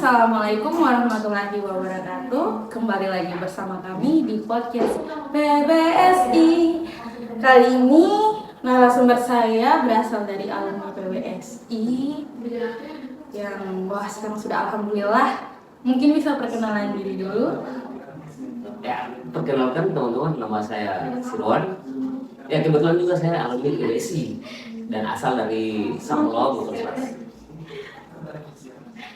Assalamualaikum warahmatullahi wabarakatuh. Kembali lagi bersama kami di podcast PBSI. Kali ini narasumber saya berasal dari alumni PBSI yang sekarang sudah alhamdulillah. Mungkin bisa perkenalan diri dulu. Ya, perkenalkan teman-teman, nama saya Sirwan. Ya, kebetulan juga saya alumni PBSI dan asal dari Sambolo, Bogor Selatan.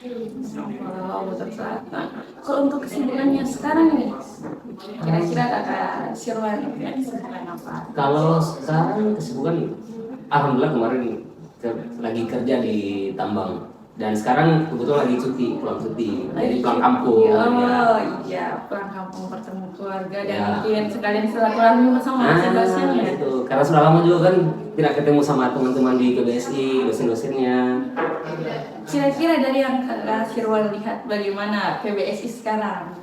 Bogor Selatan. Kalau untuk kesibukannya sekarang nih, kira-kira kakak Sirwan punya kesibukan apa? Kalau sekarang kesibukan, alhamdulillah kemarin lagi kerja di tambang. Dan sekarang kebetulan lagi pulang cuti, jadi pulang kampung. Iya, pulang kampung bertemu keluarga dan Ya. mungkin sekalian silaturahmi sama dosen-dosen ya. Itu. Karena sudah lama juga kan tidak ketemu sama teman-teman di PBSI, dosen-dosennya. Kira-kira dari yang kakak Sirwan lihat bagaimana PBSI sekarang?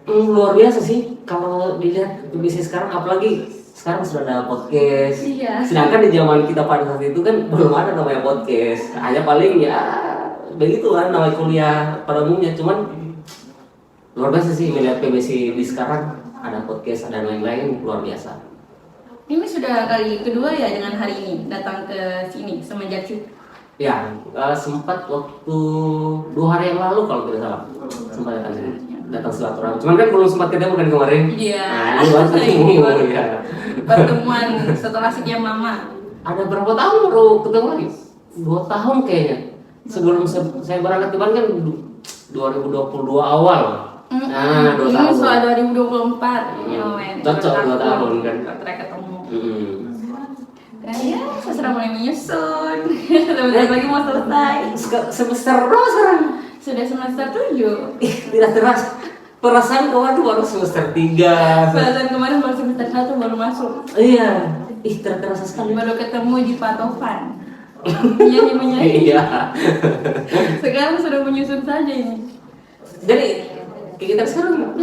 Luar biasa sih kalau dilihat PBSI sekarang, apalagi sekarang sudah ada podcast. Iya. Sedangkan di zaman kita pada saat itu kan belum ada namanya podcast. Hanya paling ya begitu kan namanya kuliah pada umumnya. Cuman luar biasa sih melihat PBSI di sekarang, ada podcast, ada lain-lain, luar biasa. Ini sudah kali kedua ya dengan hari ini datang ke sini semenjak cuti. Ya, sempat waktu 2 hari yang lalu kalau tidak salah sempat datang silaturahmi. Cuman kan belum sempat ketemu kan kemarin. Iya. Nah, ini baru ketemu ya. Pertemuan setelah sekian lama. Ada berapa tahun baru ketemu lagi? 2 tahun kayaknya. Sebelum saya berangkat ke Bandung kan 2022 awal. Nah, 2 tahun. Soal 2024. Cocok 2 tahun kan. Terakhir ketemu. Dan Iya. ya, saya mulai menyusun. Sebentar lagi mau selesai. Semester berapa sekarang? Sudah semester 7. Tidak terasa. Perasaan kemarin baru semester 3. Perasaan kemarin baru semester 1 baru masuk. Iya. Tidak terasa sekali. Baru ketemu di Patovan. Menyanyi. Iya. Sekarang sudah menyusun saja ini. Jadi kita sekarang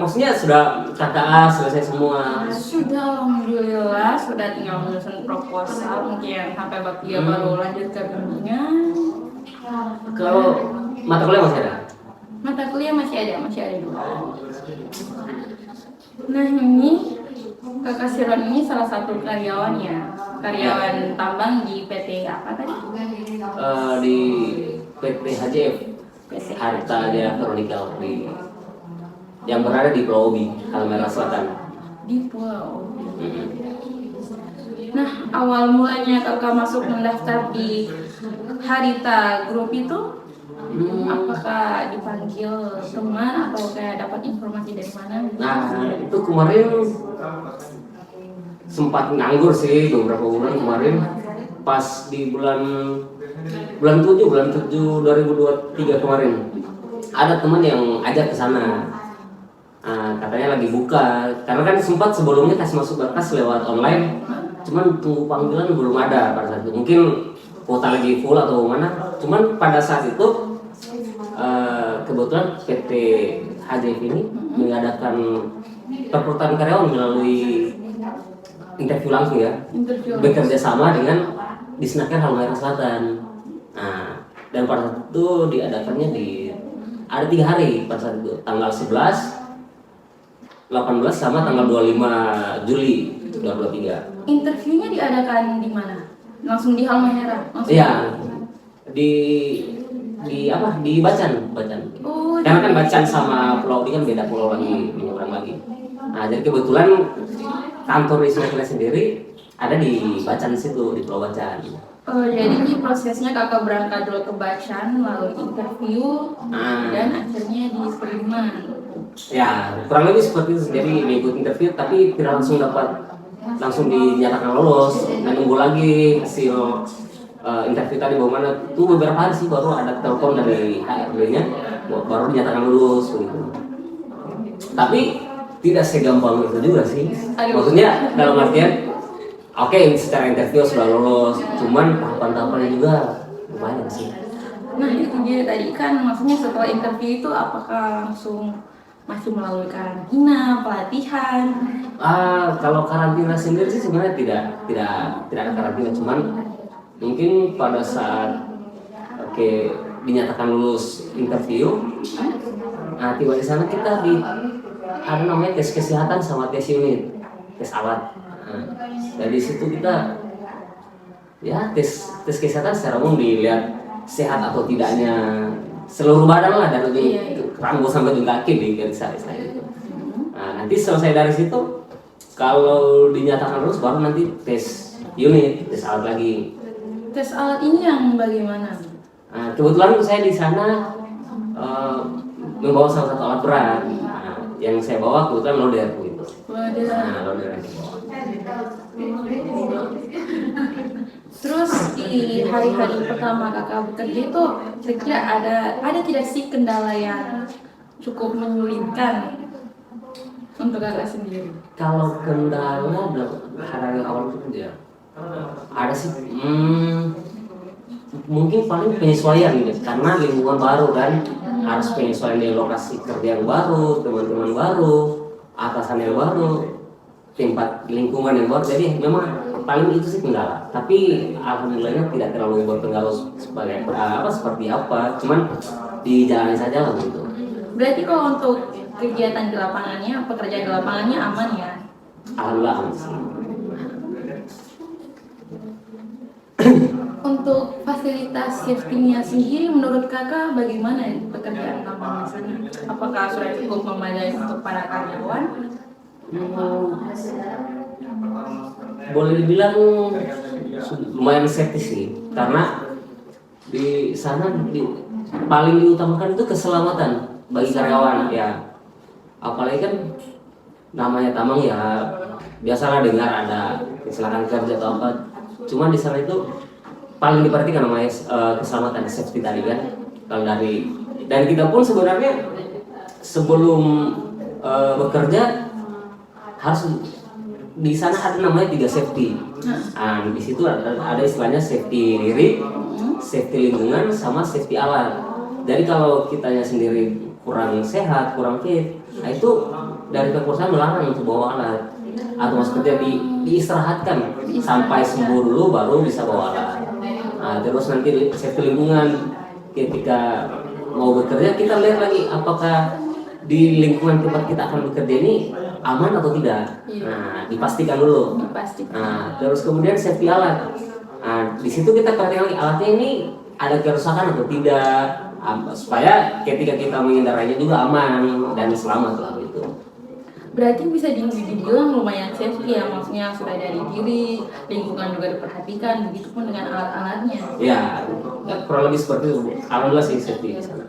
maksudnya sudah KKA selesai semua. Sudah alhamdulillah, sudah tinggal menyusun proposal, mungkin sampai bab 3 baru lanjut ke bimbingan. Kalau mata kuliah masih ada? Mata kuliah masih ada 2. Nah ini kakak Sirwan ini salah satu karyawan ya, karyawan tambang di PT apa tadi? Di PT HJF, PT Harta Jaya Veronica yang berada di Pulau Obi, Halmahera Selatan. Di Pulau Obi. Nah awal mulanya kakak masuk mendaftar di Harita Group itu, apakah dipanggil teman atau kayak dapat informasi dari mana? Nah itu kemarin sempat nganggur sih beberapa bulan kemarin, pas di bulan 7 2023 kemarin ada teman yang ajak ke sana. Katanya lagi buka, karena kan sempat sebelumnya kasih masuk berkas lewat online, cuman tunggu panggilan belum ada pada saat itu. Mungkin kuota lagi full atau mana. Cuman pada saat itu kebetulan PT HJF ini mengadakan perekrutan karyawan melalui interview langsung ya, bekerja sama dengan Disnaker Halmahera Selatan. Nah, dan pada saat itu diadakannya ada 3 hari pada saat itu, tanggal 11, 18 sama tanggal 25 Juli 2023. Interviewnya diadakan di mana? Langsung di Halmahera? Iya, di apa? Di Bacan. Oh, Karena kan Bacan sama Pulau Obi kan beda pulau lagi, menyeberang lagi. Nah, jadi kebetulan kantor Disnaker sendiri ada di Bacan situ, di Pulau Bacan. Oh, jadi ini prosesnya kakak berangkat dulu ke Bacan, lalu interview, dan akhirnya diterima. Ya, kurang lebih seperti itu. Jadi mengikuti interview tapi tidak langsung dinyatakan lolos, dan nunggu lagi hasil interview tadi bagaimana. Itu beberapa hari sih baru ada telepon dari HRD-nya baru dinyatakan lulus begitu. Tapi tidak segampang itu juga sih. Maksudnya dalam artian oke, secara interview sudah lolos, cuman tahapan-tahapannya juga lumayan sih. Nah itu dia tadi kan, maksudnya setelah interview itu apakah langsung masih melalui karantina, pelatihan? Kalau karantina sendiri sih sebenarnya tidak ada karantina, cuman mungkin pada saat dinyatakan lulus interview, nah tiba di sana kita ada namanya tes kesehatan sama tes unit, tes alat. Nah, dari situ kita ya tes kesehatan secara umum dilihat sehat atau tidaknya seluruh badan lah, dari rambut sampai ujung kaki diperiksa itu. Nah, nanti selesai dari situ, kalau dinyatakan lulus baru nanti tes unit, tes alat lagi. Tes alat ini yang bagaimana? Nah, kebetulan saya di sana membawa salah satu alat berat. Nah, yang saya bawa kebetulan loader gitu. Nah, loader yang saya bawa. Terus di hari-hari pertama kakak bekerja itu kira-kira ada tidak sih kendala yang cukup menyulitkan untuk kakak sendiri? Kalau kendala hari awal bekerja ada sih, mungkin paling penyesuaian gitu, karena lingkungan baru kan, harus penyesuaian di lokasi kerja yang baru, teman-teman baru, atasan yang baru, tempat lingkungan yang baru. Jadi memang paling itu sih kendala, tapi alhamdulillahnya tidak terlalu berpengaruh seperti apa, cuman dijalani saja lah gitu. Berarti kalau untuk kegiatan di lapangannya, pekerjaan di lapangannya aman ya? Alhamdulillah aman sih. Untuk fasilitas safety-nya sendiri, menurut kakak bagaimana pekerjaan tambang di sana? Apakah sudah cukup memadai untuk para karyawan? Boleh dibilang lumayan safety sih, karena di sana paling diutamakan itu keselamatan bagi karyawan ya. Apalagi kan namanya tambang ya, biasalah dengar ada kecelakaan kerja atau apa, cuman di sana itu paling diperhatikan namanya keselamatan, safety tadi kan. Kalau dan kita pun sebenarnya sebelum bekerja harus di sana ada namanya 3 safety. Nah, di situ ada istilahnya safety diri, safety lingkungan, sama safety alat. Jadi kalau kitanya sendiri kurang sehat, kurang fit, nah itu dari perusahaan melarang untuk bawa alat, atau maksudnya diistirahatkan sampai sembuh dulu baru bisa bawa alat. Nah, terus nanti safety lingkungan, ketika mau bekerja kita lihat lagi apakah di lingkungan tempat kita akan bekerja ini aman atau tidak. Nah, dipastikan dulu. Nah, terus kemudian safety alat. Nah, di situ kita perhatikan lagi alatnya ini ada kerusakan atau tidak, supaya ketika kita mengendarainya juga aman dan selamat lah gitu. Berarti bisa dibilang lumayan safety ya, maksudnya sudah dari diri, lingkungan juga diperhatikan, begitupun dengan alat-alatnya. Ya, kurang lebih seperti itu. Alhamdulillah sih safety di sana.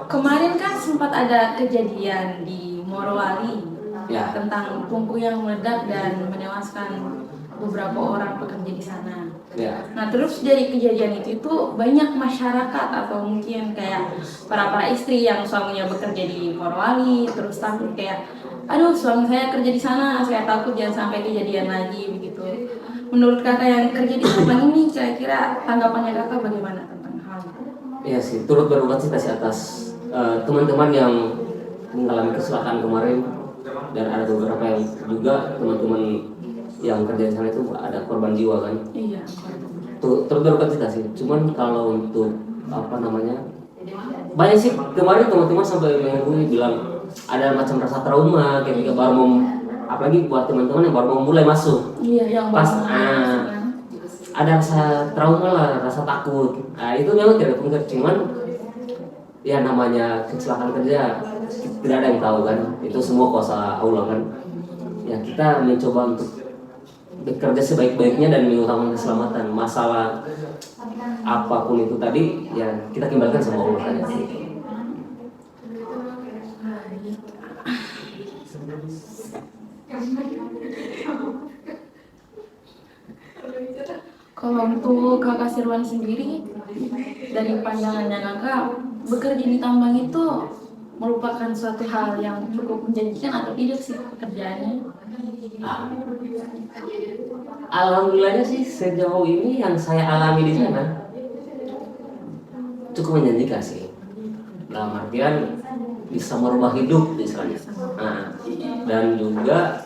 Kemarin kan sempat ada kejadian di Morowali Ya. tentang tungku yang meledak dan menewaskan beberapa orang pekerja di sana. Ya. Nah, terus dari kejadian itu banyak masyarakat atau mungkin kayak para istri yang suaminya bekerja di Morowali terus takut kayak, aduh suami saya kerja di sana, saya takut jangan sampai kejadian lagi begitu. Menurut kakak yang kerja di Tambang ini, kira-kira tanggapannya kakak bagaimana tentang hal itu? Iya sih, turut berduka cita sih atas teman-teman yang mengalami kecelakaan kemarin, dan ada beberapa yang juga teman-teman yang kerja di sana itu ada korban jiwa kan. Iya. Turut berduka cita sih. Cuman kalau untuk banyak sih kemarin teman-teman sampai menghubungi bilang ada macam rasa trauma ketika baru apalagi buat teman-teman yang baru mau mulai masuk. Iya, yang Pas ada rasa trauma lah, rasa takut. Nah, itu memang tidak pungkir, cuman ya namanya kecelakaan kerja tidak ada yang tahu kan, itu semua kuasa Allah kan. Ya kita mencoba untuk bekerja sebaik-baiknya dan mengutamakan keselamatan. Masalah apapun itu tadi ya kita kembalikan sama Allah saja sih. Kalau untuk kakak Sirwan sendiri, dari pandangannya kakak, bekerja di tambang itu merupakan suatu hal yang cukup menjanjikan atau tidak sih pekerjaannya? Alhamdulillahnya sih sejauh ini yang saya alami di sana cukup menjanjikan sih. Dalam artian bisa merubah hidup misalnya. Nah, dan juga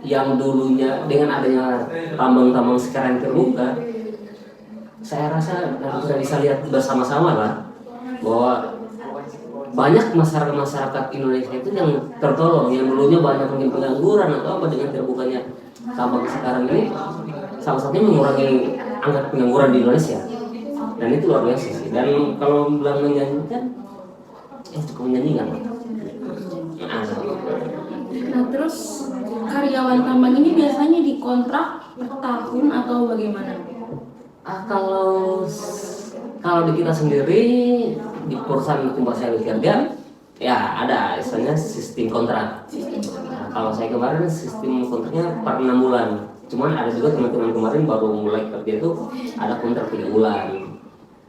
yang dulunya dengan adanya tambang-tambang sekarang terbuka, saya rasa kita bisa lihat bersama-sama lah bahwa banyak masyarakat Indonesia itu yang tertolong, yang dulunya banyak mungkin pengangguran atau apa, dengan terbukanya tambang sekarang ini salah satunya mengurangi angka pengangguran di Indonesia, dan itu luar biasa sih. Dan kalau bilang menyanyikan, cukup menyanyikan. Nah terus karyawan tambang ini biasanya dikontrak per tahun atau bagaimana? Kalau di kita sendiri di perusahaan tempat saya bekerja, ya ada istilahnya sistem kontrak. Nah, kalau saya kemarin sistem kontraknya per 6 bulan. Cuman ada juga teman-teman kemarin baru mulai kerja itu ada kontrak 3 bulan.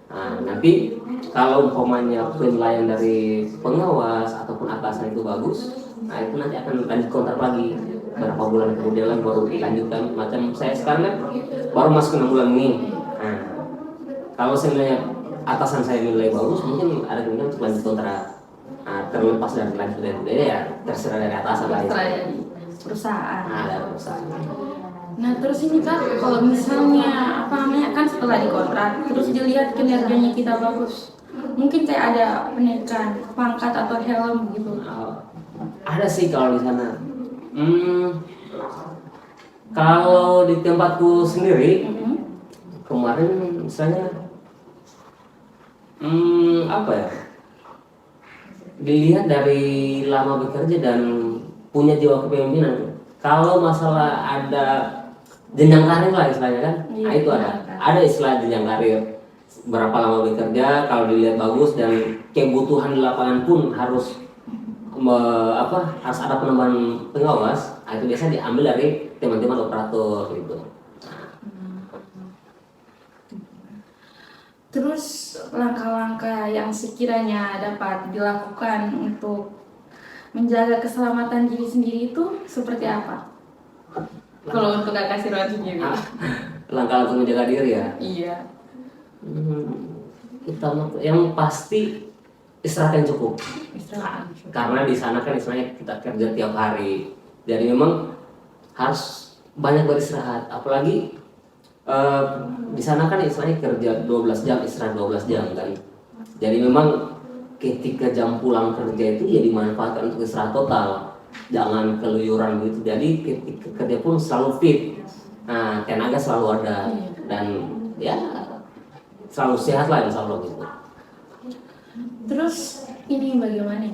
Nah, nanti kalau umpamanya penilaian dari pengawas ataupun atasan itu bagus, nah itu nanti akan lanjut kontrak lagi. Berapa bulan kemudian lagi baru dilanjutkan. Macam saya sekarang kan baru masuk 6 bulan nih. Nah, kalau sebenarnya atasan saya nilai bagus, mungkin ada kemungkinan untuk lanjut kontrak. Nah, terlepas dari lanjut dari budaya ya terserah dari atasan lah. Perusahaan. Nah, dari perusahaan. Nah terus ini Kak, kalau misalnya apa namanya kan setelah dikontrak terus dilihat kinerjanya kita bagus, mungkin kayak ada penaikan pangkat atau helm gitu. Ada sih kalau di sana. Kalau di tempatku sendiri kemarin misalnya apa ya, dilihat dari lama bekerja dan punya jiwa kepemimpinan. Kalau masalah ada jenjang karir lah istilahnya kan, nah itu ada istilah jenjang karir. Berapa lama bekerja, kalau dilihat bagus dan kebutuhan di lapangan pun harus harus ada penambahan pengawas, nah itu biasa diambil dari teman-teman operator gitu. Terus langkah-langkah yang sekiranya dapat dilakukan untuk menjaga keselamatan diri sendiri itu seperti apa? Kalau untuk Kak Kasirwan sendiri. Langkah untuk menjaga diri ya? Iya. Yang pasti istirahat yang cukup. Istirahat. Karena di sana kan istilahnya kita kerja tiap hari, jadi memang harus banyak beristirahat. Apalagi di sana kan istilahnya kerja 12 jam, istirahat 12 jam kan. Jadi memang ketika jam pulang kerja itu ya dimanfaatkan untuk istirahat total, jangan keluyuran gitu. Jadi ketika kerja pun selalu fit, nah tenaga selalu ada dan ya selalu sehat lah insya Allah gitu. Terus ini bagaimana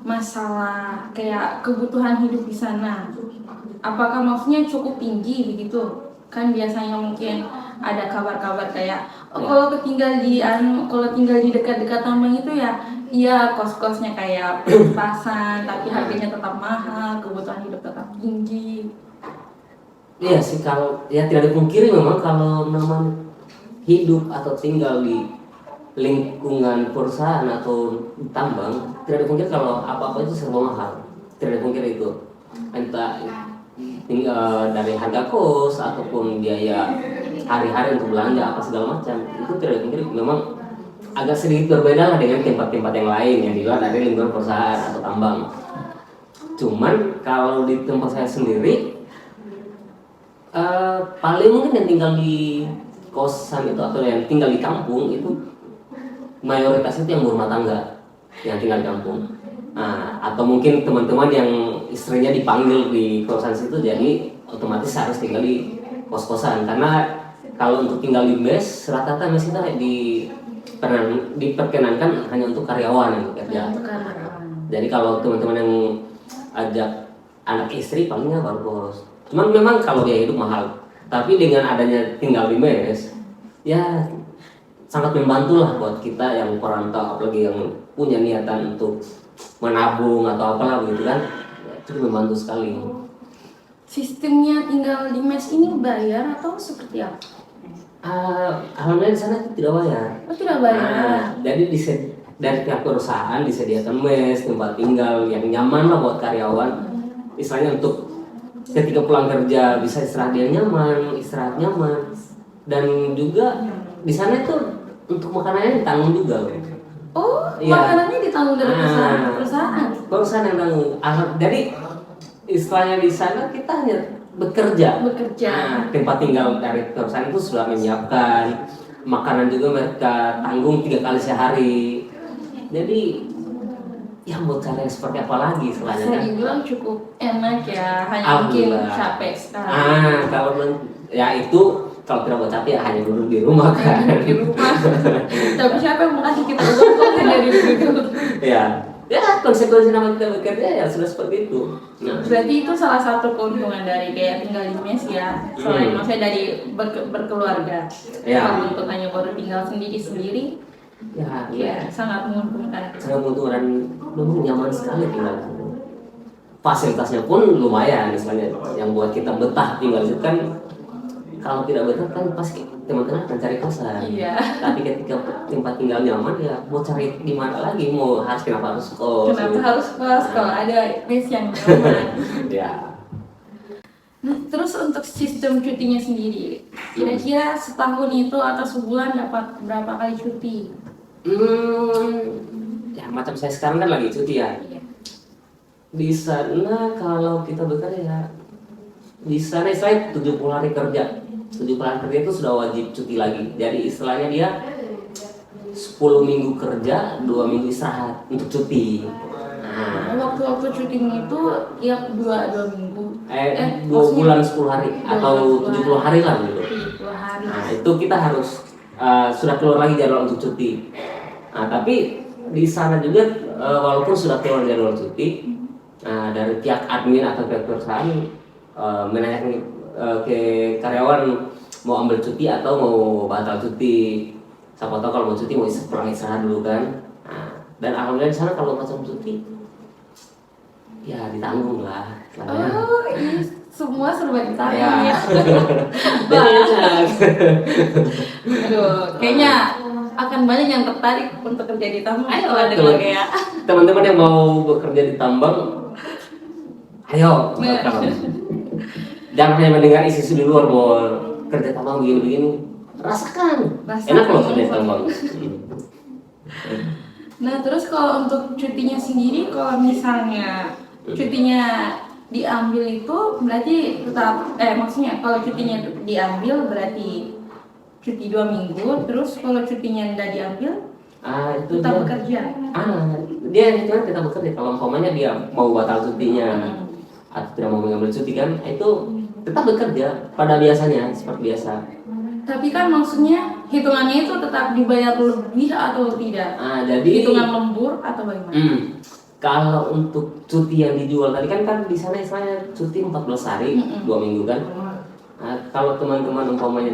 masalah kayak kebutuhan hidup di sana? Apakah maksudnya cukup tinggi begitu? Kan biasanya mungkin ada kabar-kabar kayak kalau tinggal di dekat-dekat tambang itu ya kos-kosnya kayak pas-pasan tapi harganya tetap mahal, kebutuhan hidup tetap tinggi. Iya sih, kalau ya tidak dipungkiri memang kalau namanya hidup atau tinggal di lingkungan perusahaan atau tambang, tidak dipungkiri kalau apa-apa itu serba mahal. Tidak dipungkiri itu. Entah tinggal dari harga kos ataupun biaya hari-hari untuk belanja apa segala macam, itu tidak dipungkiri memang agak sedikit berbeda lah dengan tempat-tempat yang lain yang di luar dari lingkungan perusahaan atau tambang. Cuman kalau di tempat saya sendiri paling mungkin yang tinggal di kosan itu atau yang tinggal di kampung itu mayoritas itu yang berumah tangga yang tinggal di kampung. Nah, atau mungkin teman-teman yang istrinya dipanggil di kosan situ, jadi otomatis harus tinggal di kos-kosan. Karena kalau untuk tinggal di mes, rata-rata mes itu diperkenankan hanya untuk karyawan yang bekerja. Jadi kalau teman-teman yang ajak anak istri palingnya baru kos. Cuman memang kalau dia hidup mahal. Tapi dengan adanya tinggal di mes, ya sangat membantu lah buat kita yang perantau, apalagi yang punya niatan untuk menabung atau apalah begitu kan, itu membantu sekali. Sistemnya tinggal di mes ini bayar atau seperti apa? Alhamdulillah di sana tidak bayar. Oh tidak bayar. Jadi dari pihak perusahaan disediakan mes, tempat tinggal yang nyaman lah buat karyawan. Misalnya untuk ketika pulang kerja bisa istirahat dia nyaman, istirahat nyaman. Dan juga di sana itu untuk makanannya ditanggung juga loh. Oh, ya. Makanannya ditanggung dari perusahaan. Perusahaan yang tanggung. Jadi istilahnya di sana kita hanya bekerja. Bekerja. Tempat tinggal dari perusahaan itu sudah menyiapkan. makanan juga mereka tanggung 3 kali sehari. Jadi ya mau cari yang seperti apa lagi Bisa selanjutnya? dibilang cukup enak ya, hanya mungkin Alhamdulillah. capek sekarang. Kalau ya itu kalau tidak mau capek ya hanya duduk di rumah kan. Di rumah. Tapi siapa yang mau kasih kita uang kok hanya duduk? Ya konsekuensi nama kita bekerja ya sudah seperti itu. Nah, Berarti itu salah satu keuntungan dari kayak tinggal di mes ya, selain maksudnya dari berkeluarga. Ya. Kalau untuk hanya baru tinggal sendiri-sendiri, ya ya sangat menguntungkan. sangat menguntungkan dan nyaman sekali tinggal di situ. Fasilitasnya pun lumayan, misalnya yang buat kita betah tinggal di situ kan. Kalau tidak betah kan pasti teman-teman akan cari kosan. Iya. Tapi ketika tempat tinggal nyaman ya mau cari di mana lagi, mau kenapa harus kos? Kenapa harus kos kalau ada mes yang nyaman? Ya. Nah, terus untuk sistem cutinya sendiri, kira-kira setahun itu atau sebulan dapat berapa kali cuti? Ya macam saya sekarang kan lagi cuti ya. Iya. Di sana kalau kita bekerja ya, di sana saya 70 hari kerja. 70 hari kerja itu sudah wajib cuti lagi. Jadi istilahnya dia 10 minggu kerja, 2 minggu istirahat untuk cuti. Nah, Waktu-waktu cutinya itu tiap dua minggu. 2 maksudnya bulan 10 hari atau 70 hari lah gitu. 70 hari. Nah, itu kita harus sudah keluar lagi jadwal untuk cuti. Nah, tapi di sana juga walaupun sudah keluar jadwal cuti, dari pihak admin atau pihak perusahaan menanyakan ke karyawan mau ambil cuti atau mau batal cuti. Siapa tahu kalau mau cuti mau kurang istirahat dulu kan. Nah, dan alhamdulillah di sana kalau macam cuti ya ditanggung lah. Oh, ini semua serba ditanggung Ya. ya. Dan enak. Aduh, kayaknya akan banyak yang tertarik untuk kerja di tambang. Ayo, Kalau betul. dengar ya. Teman-teman yang mau bekerja di tambang, ayo Nah. jangan hanya mendengar isu-isu di luar bahwa kerja tambang begini-begini. Rasakan. Rasakan. Enak loh kerja di tambang. Nah, terus kalau untuk cutinya sendiri, kalau misalnya cutinya diambil itu berarti tetap, maksudnya kalau cutinya diambil berarti cuti 2 minggu, terus kalau cutinya tidak diambil Itu tetap dia. bekerja. Dia itu kan tetap bekerja. Kalau umpamanya dia mau batal cutinya atau tidak mau mengambil cuti kan, itu tetap bekerja pada biasanya seperti biasa. Tapi kan maksudnya hitungannya itu tetap dibayar lebih atau tidak? Jadi Hitungan lembur atau bagaimana? Kalau untuk cuti yang dijual tadi kan di sana istilahnya cuti 14 hari, 2 minggu kan. Kalau teman-teman umpamanya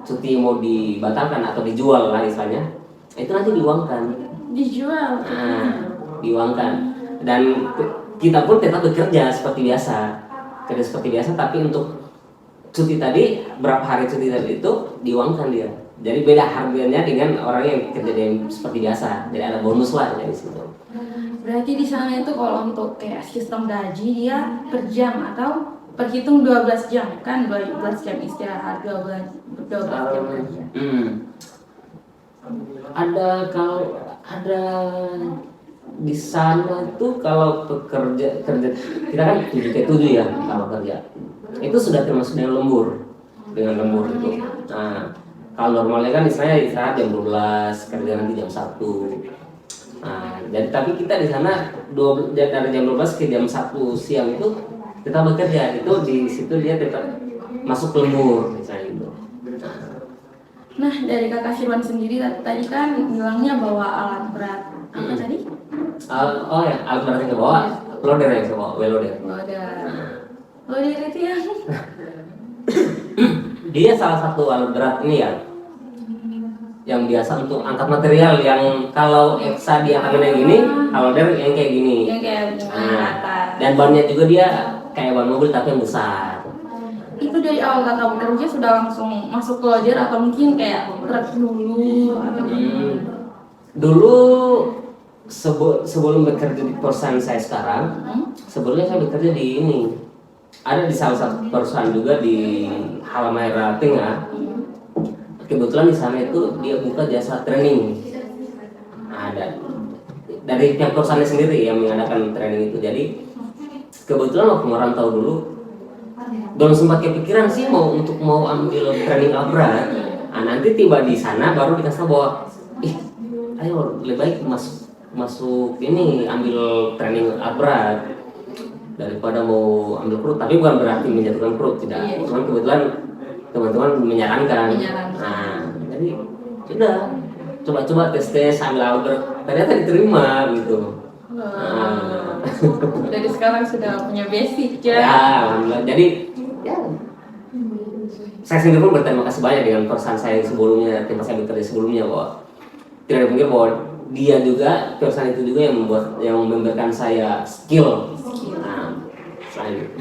cuti mau dibatalkan atau dijual lah istilahnya, itu nanti diuangkan. Dijual. Diuangkan. Dan kita pun tetap bekerja seperti biasa. Kerja seperti biasa, tapi untuk cuti tadi, berapa hari cuti tadi itu diuangkan dia. Jadi beda harganya dengan orang yang kerja seperti biasa. Jadi ada bonus lah dari situ. Berarti di sana itu kalau untuk kayak sistem gaji dia per jam atau perhitung 12 jam kan, 12 jam istirahat, 12 jam kerja. Ada di sana tuh kalau kerja kita kan 7 ya kalau kerja. Itu sudah termasuk dengan lembur itu. Nah, kalau normalnya kan misalnya istirahat jam 12, kerja nanti jam 1. Nah, jadi tapi kita di sana dari jam 12 ke jam 1 siang itu kita bekerja, itu di situ dia tetap masuk lembur misalnya gitu. Nah, dari Kakak Sirwan sendiri tadi kan bilangnya bawa alat berat. Apa tadi? Alat berat yang bawa, loader yang saya bawa, loader. Loader itu yang Dia salah satu alat berat ini ya, yang biasa untuk angkat material, yang kalau Eksa dia angkat yang gini, loader yang kayak gini. yang kayak atas. Dan bannya juga dia kayak ban mobil tapi yang besar. Itu dari awal Kakak bekerja sudah langsung masuk loader atau mungkin kayak truk dulu atau Dulu sebelum bekerja di perusahaan saya sekarang, sebelumnya saya bekerja di ini. Ada di salah satu perusahaan juga di Halmahera Tengah. Kebetulan di sana itu dia buka jasa training. Ada dari pihak perusahaan sendiri yang mengadakan training itu. Jadi kebetulan waktu merantau dulu, belum sempat kepikiran sih mau ambil training alat berat. Nah, nanti tiba di sana baru dikasih tahu bahwa ayo lebih baik masuk ini ambil training berat daripada mau ambil perut, tapi bukan berarti menjatuhkan perut, tidak. Iya. Cuman kebetulan teman-teman menyarankan. Menyarankan. Nah, jadi sudah coba-coba tes ambil Albert, ternyata diterima gitu. Wah. Dari sekarang sudah punya basic ya. Ya, alhamdulillah. Jadi ya, saya sendiri pun berterima kasih banyak dengan perusahaan saya sebelumnya, tempat saya bekerja sebelumnya, bahwa tidak dipikir bahwa dia juga, perusahaan itu juga yang memberikan saya skill. Nah, selain itu.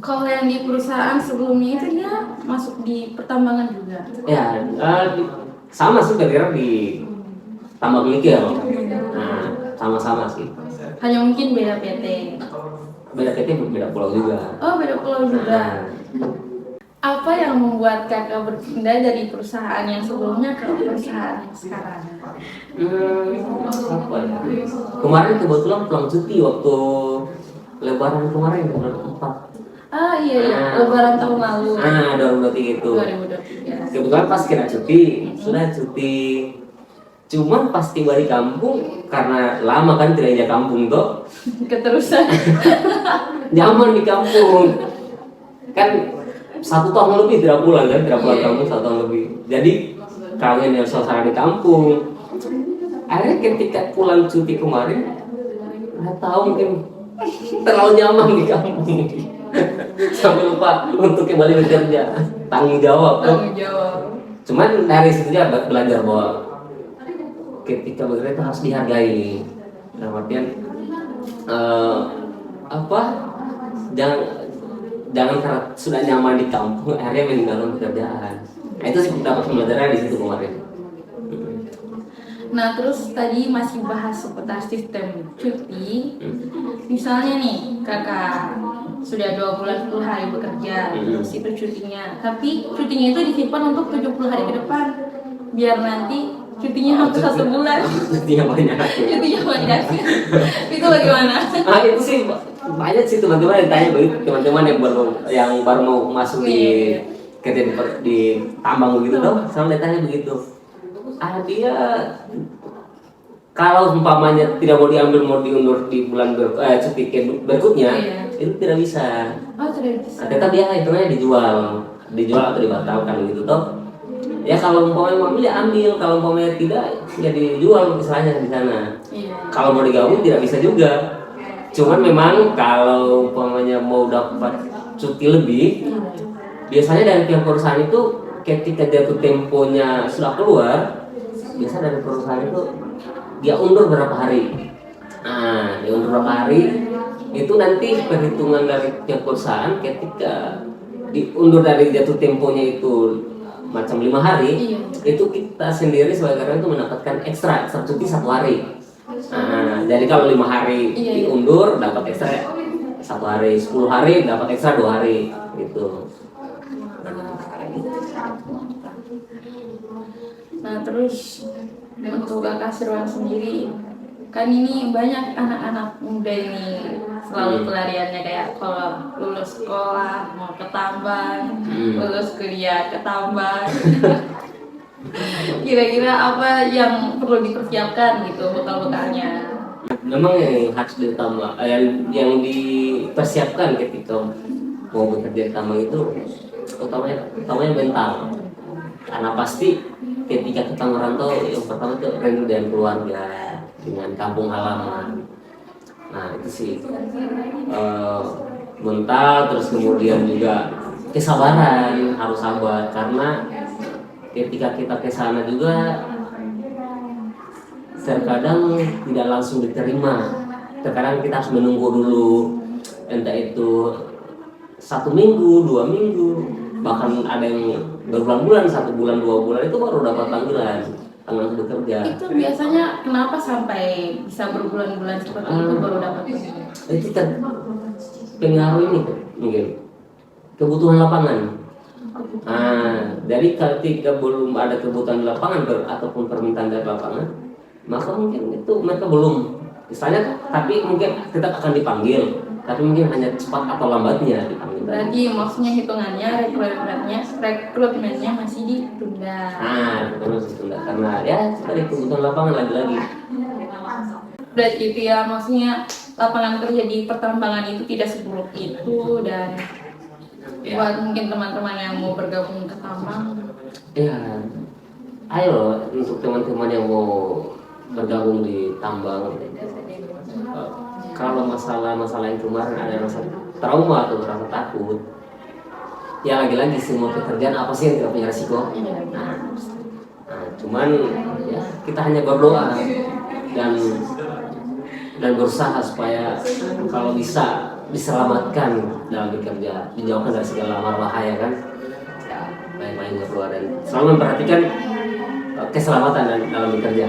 Kalau yang di perusahaan sebelumnya itu dia masuk di pertambangan juga. Ya, sama sih kira-kira di tambang nikel. Nah, sama-sama sih. Hanya mungkin beda PT. Beda PT, beda pulau juga. Oh, beda pulau juga. Nah, Apa yang membuat kakak berpindah dari perusahaan yang sebelumnya ke perusahaan yang sekarang? apa ya? Kemarin kebetulan pulang cuti waktu Lebaran kemarin, bulan 4. Ah iya, Nah. Lebaran tahun lalu. 2023 itu. 2023. Kebetulan pas kira cuti, sudah cuti. Cuman pas tiba di kampung, karena lama kan tidak di kampung tuh, Keterusan. nyaman di kampung. Kan 1 tahun lebih tidak pulang kan, tidak pulang Iya. kampung 1 tahun lebih. Jadi kangen yang suasana di kampung. Akhirnya ketika pulang cuti kemarin, nggak tahu mungkin terlalu nyaman di kampung. Sampai lupa untuk kembali bekerja, tanggung jawab. Tanggung jawab. Cuman dari situ dia belajar bahwa ketika bekerja itu harus dihargai. Dalam artian jangan karena sudah nyaman di kampung akhirnya meninggalkan pekerjaan. Nah, itu sih dapat pembelajaran di situ kemarin. Nah, terus tadi masih bahas seputar sistem cuti. Misalnya nih, kakak sudah 2 bulan 10 hari bekerja, terus itu cutinya. Tapi cutinya itu disimpan untuk 70 hari ke depan. Biar nanti cutinya hampir 1 bulan. Cutinya banyak. Cutinya banyak. Itu bagaimana? Ah, itu sih banyak sih teman-teman yang tanya begitu, teman-teman yang baru mau masuk di kerja di tambang begitu tuh, selalu ditanya begitu. Dia kalau umpamanya tidak mau diambil, mau diundur di bulan cuti berikutnya, itu tidak bisa. Oh, tidak bisa. Tetap dia hitungannya dijual atau dibatalkan gitu toh. Ya kalau umpamanya mau ambil ya ambil, kalau umpamanya tidak ya dijual misalnya di sana. Iya. Kalau mau digabung tidak bisa juga. Cuman memang kalau umpamanya mau dapat cuti lebih, biasanya dari pihak perusahaan itu ketika jatuh temponya sudah keluar, biasa dari perusahaan itu dia undur berapa hari. Nah, dia undur berapa hari itu nanti perhitungan dari pihak perusahaan ketika diundur dari jatuh temponya itu macam 5 hari, itu kita sendiri sebagai karyawan itu mendapatkan ekstra cuti 1 hari. Nah, jadi kalau 5 hari diundur dapat ekstra 1 hari, 10 hari dapat ekstra 2 hari gitu. Nah, terus untuk Kakak Sirwan sendiri, kan ini banyak anak-anak muda ini selalu pelariannya kayak kalau lulus sekolah mau ke tambang, lulus kuliah ke tambang. Kira-kira apa yang perlu dipersiapkan gitu bekal-bekalnya? Memang yang harus ditambah, yang dipersiapkan ketika mau bekerja di tambang itu utamanya mental. Karena pasti ketika kita merantau yang pertama itu rindu dengan keluarga, dengan kampung halaman. Nah itu sih mental, terus kemudian juga kesabaran, harus sabar karena ketika kita ke sana juga terkadang tidak langsung diterima. Terkadang kita harus menunggu dulu, entah itu 1 minggu, 2 minggu, bahkan ada yang berbulan-bulan, 1 bulan, 2 bulan itu baru dapat panggilan bekerja. Itu biasanya kenapa sampai bisa berbulan-bulan seperti itu baru dapat? Itu pengaruh ini mungkin kebutuhan lapangan. Jadi ketika belum ada kebutuhan di lapangan ataupun permintaan dari lapangan, maka mungkin itu mereka belum, misalnya, tapi mungkin tetap akan dipanggil, tapi mungkin hanya cepat atau lambatnya dipanggil. Berarti maksudnya hitungannya rekrutmennya masih ditunda. Nah, terus ditunda karena ya tadi kebutuhan lapangan lagi-lagi. Berarti itu ya, maksudnya lapangan kerja di pertambangan itu tidak seburuk itu, dan Ya. buat mungkin teman-teman yang mau bergabung ke tambang, Ya, ayo untuk teman-teman yang mau bergabung di tambang, kalau masalah yang kemarin ada rasa trauma atau rasa takut, ya lagi-lagi semua pekerjaan apa sih yang tidak punya resiko? Nah, cuman ya kita hanya berdoa dan berusaha supaya kalau bisa diselamatkan dalam bekerja, dijauhkan dari segala bahaya kan. Ya, baik-baik berdoa dan selalu memperhatikan keselamatan dalam bekerja.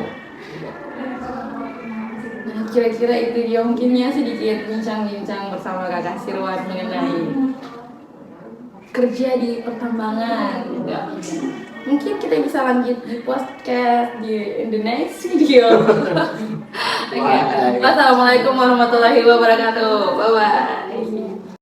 nah, kira-kira itu dia mungkinnya sedikit bincang-bincang bersama Kakak Sirwan mengenai kerja di pertambangan. Ya. Mungkin kita bisa lanjut di podcast di the next video. Oke. Wassalamualaikum warahmatullahi wabarakatuh. Bye bye.